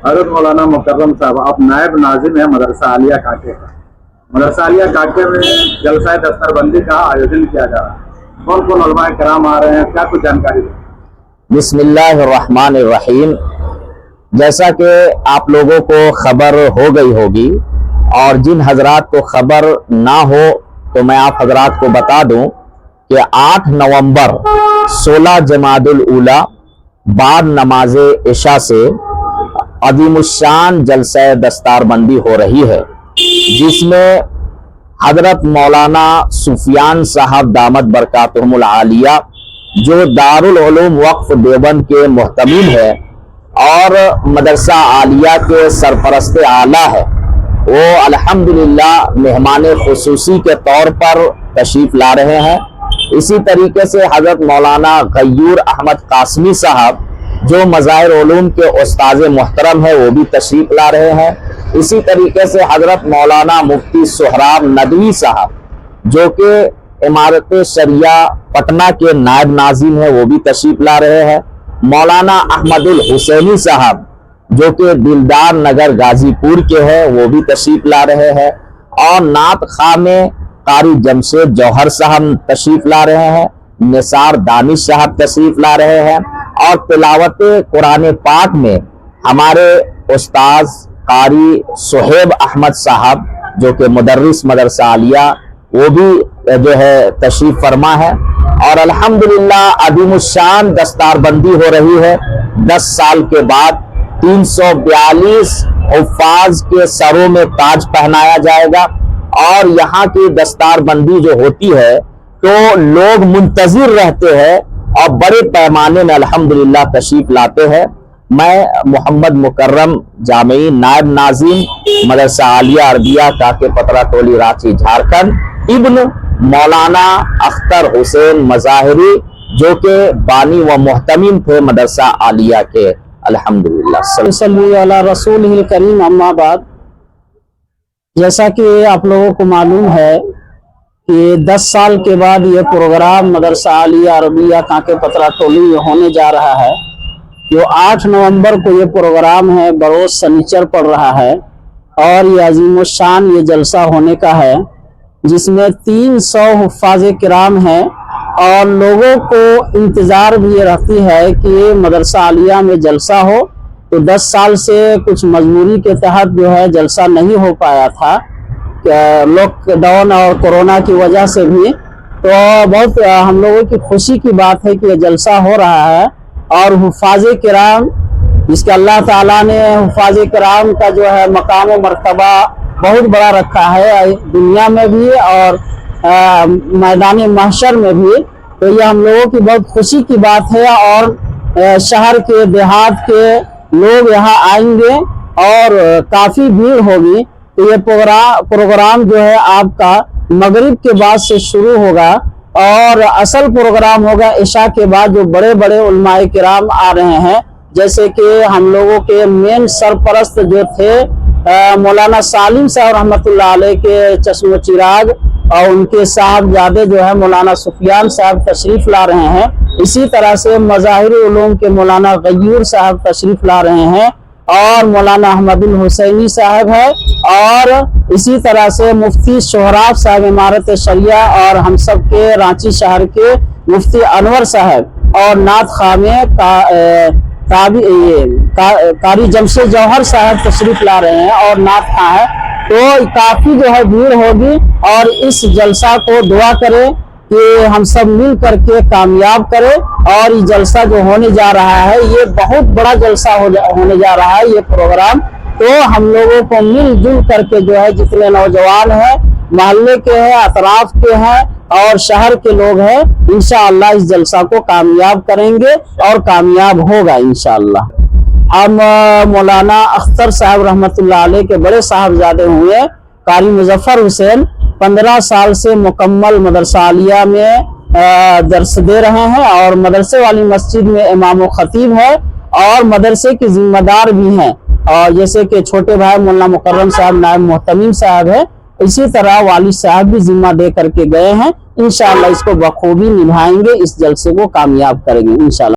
حضرت مولانا مکرم صاحب، آپ نائب ناظم ہیں مدرسہ عالیہ کاکے کا۔ مدرسہ عالیہ کاکے میں جلسہ دستار بندی کا آیوجن کیا جا رہا ہے، کون کون علماء کرام آ رہے ہیں، کیا کچھ جانکاری دیں؟ بسم اللہ الرحمن الرحیم۔ جیسا کہ آپ لوگوں کو خبر ہو گئی ہوگی، اور جن حضرات کو خبر نہ ہو تو میں آپ حضرات کو بتا دوں کہ 8 نومبر 16 جمادی الاولیٰ بعد نماز عشاء سے عظیم الشان جلسہ دستار بندی ہو رہی ہے، جس میں حضرت مولانا سفیان صاحب دامت برکاتہم العالیہ، جو دارالعلوم وقف دیوبند کے محتمل ہے اور مدرسہ عالیہ کے سرپرست اعلیٰ ہے، وہ الحمدللہ مہمان خصوصی کے طور پر تشریف لا رہے ہیں۔ اسی طریقے سے حضرت مولانا غیور احمد قاسمی صاحب، جو مظاہر علوم کے استاذ محترم ہے، وہ بھی تشریف لا رہے ہیں۔ اسی طریقے سے حضرت مولانا مفتی سہراب ندوی صاحب، جو کہ امارت شریعہ پٹنہ کے نائب ناظم ہیں، وہ بھی تشریف لا رہے ہیں۔ مولانا احمد الحسینی صاحب، جو کہ دلدار نگر غازی پور کے ہیں، وہ بھی تشریف لا رہے ہیں۔ اور نعت خواہ میں قاری جمشید جوہر صاحب تشریف لا رہے ہیں، نثار دانش صاحب تشریف لا رہے ہیں، اور تلاوت قرآن پاک میں ہمارے استاذ قاری صہیب احمد صاحب، جو کہ مدرس مدرسہ عالیہ، وہ بھی جو ہے تشریف فرما ہے۔ اور الحمدللہ عظیم الشان دستار بندی ہو رہی ہے۔ 10 سال کے بعد 342 حفاظ کے سروں میں تاج پہنایا جائے گا، اور یہاں کی دستار بندی جو ہوتی ہے تو لوگ منتظر رہتے ہیں اور بڑے پیمانے میں الحمدللہ تشریف لاتے ہیں۔ میں محمد مکرم جامعی نائب ناظم مدرسہ عالیہ عربیہ کاکے پترا ٹولی رانچی جھارکھنڈ، ابن مولانا اختر حسین مظاہری، جو کہ بانی و محتمم تھے مدرسہ عالیہ کے، الحمدللہ۔ صلی علی رسول الکریم، اما بعد۔ جیسا کہ آپ لوگوں کو معلوم ہے کہ 10 سال کے بعد یہ پروگرام مدرسہ عالیہ عربیہ کاکے پترا ٹولی میں ہونے جا رہا ہے، جو 8 نومبر کو یہ پروگرام ہے، بروز سنیچر پڑ رہا ہے، اور یہ عظیم الشان یہ جلسہ ہونے کا ہے، جس میں 300 حفاظ کرام ہیں، اور لوگوں کو انتظار بھی یہ رہتی ہے کہ مدرسہ عالیہ میں جلسہ ہو۔ تو 10 سال سے کچھ مجبوری کے تحت جو ہے جلسہ نہیں ہو پایا تھا، لاک ڈاؤن اور کورونا کی وجہ سے بھی، تو بہت ہم لوگوں کی خوشی کی بات ہے کہ یہ جلسہ ہو رہا ہے۔ اور حفاظ کرام، جس کے اللہ تعالیٰ نے حفاظ کرام کا جو ہے مقام و مرتبہ بہت بڑا رکھا ہے، دنیا میں بھی اور میدان محشر میں بھی، تو یہ ہم لوگوں کی بہت خوشی کی بات ہے۔ اور شہر کے دیہات کے لوگ یہاں آئیں گے اور کافی بھیڑ ہوگی۔ تو یہ پروگرام جو ہے آپ کا مغرب کے بعد سے شروع ہوگا، اور اصل پروگرام ہوگا عشاء کے بعد، جو بڑے بڑے علماء کرام آ رہے ہیں، جیسے کہ ہم لوگوں کے مین سرپرست جو تھے مولانا سالم صاحب رحمۃ اللہ علیہ کے چشم و چراغ، اور ان کے صاحبزادے جو ہے مولانا سفیان صاحب تشریف لا رہے ہیں۔ اسی طرح سے مظاہر علوم کے مولانا غیور صاحب تشریف لا رہے ہیں، اور مولانا احمد الحسینی صاحب ہے، اور اسی طرح سے مفتی سہراب صاحب امارت شریعہ، اور ہم سب کے رانچی شہر کے مفتی انور صاحب، اور نعت خواہ میں قاری جمشید جوہر صاحب تشریف لا رہے ہیں، اور نعت خواہ ہے۔ تو کافی جو ہے بھیڑ ہوگی، اور اس جلسہ کو دعا کریں کہ ہم سب مل کر کے کامیاب کریں۔ اور یہ جلسہ جو ہونے جا رہا ہے، یہ بہت بڑا جلسہ ہونے جا رہا ہے یہ پروگرام۔ تو ہم لوگوں کو مل جل کر کے جو ہے جتنے نوجوان ہیں، محلے کے ہیں، اطراف کے ہیں، اور شہر کے لوگ ہیں، انشاءاللہ اس جلسہ کو کامیاب کریں گے، اور کامیاب ہوگا انشاءاللہ۔ ہم مولانا اختر صاحب رحمۃ اللہ علیہ کے بڑے صاحبزادے ہوئے قاری مظفر حسین، 15 سال سے مکمل مدرسہ عالیہ میں درس دے رہے ہیں، اور مدرسے والی مسجد میں امام و خطیب ہے، اور مدرسے کے ذمہ دار بھی ہیں، اور جیسے کہ چھوٹے بھائی مولانا مکرم صاحب نائب محتمم صاحب ہے، اسی طرح والد صاحب بھی ذمہ دے کر کے گئے ہیں۔ انشاءاللہ اس کو بخوبی نبھائیں گے، اس جلسے کو کامیاب کریں گے انشاءاللہ۔